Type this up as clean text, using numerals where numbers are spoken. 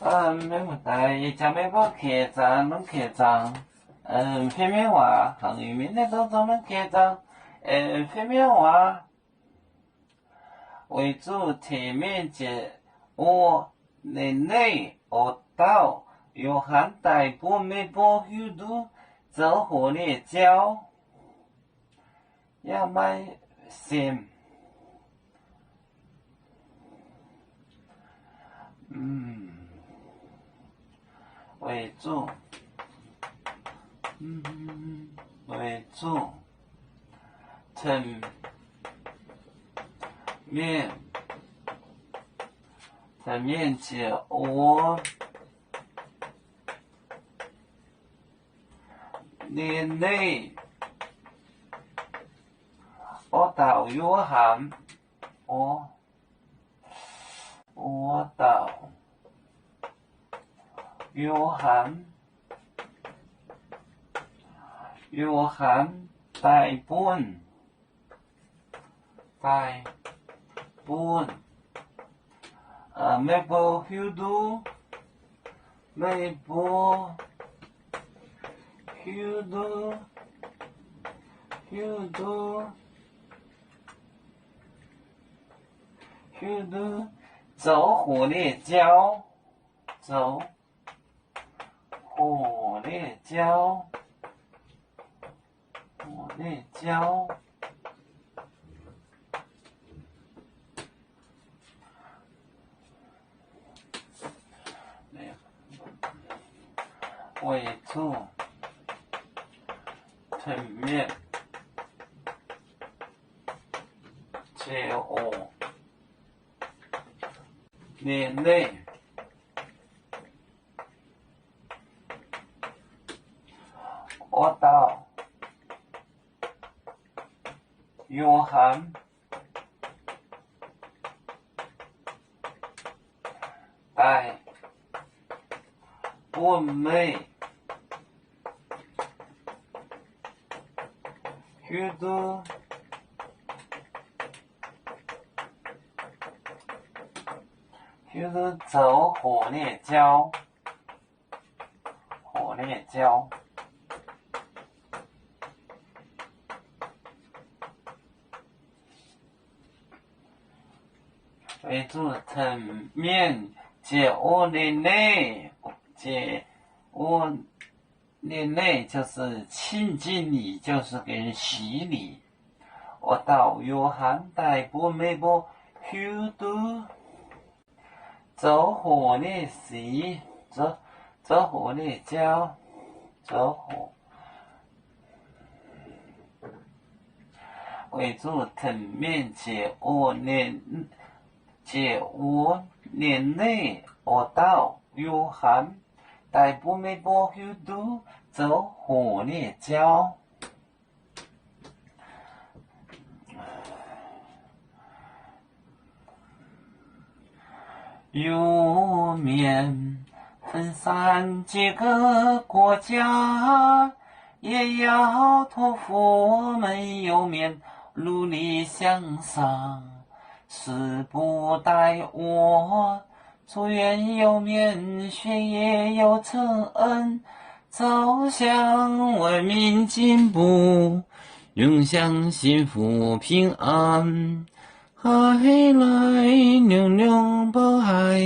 没问题，家没不客栈，能客栈。片面话，汉语面的都能客栈。片面话为主，题面节我年内学到有含大部没保有度，走火烈教，要买先。为主，为主，层面解我年内我到有含我到有含大本没保有度走火烈教，为主，层面解我年内我到有含大本没有度走火烈教，为主层面解我年内就是亲近你，就是给人洗礼。我到有含大部没保有度，走火烈洗，走火烈教，为主层面解我年内我到有含大部没保有度，走火烈教。有面分散几个国家，也要托付我们有面努力向上。时不待我，祝愿有面学业有成恩，走向文明进步，永享幸福平安。海来牛牛不海。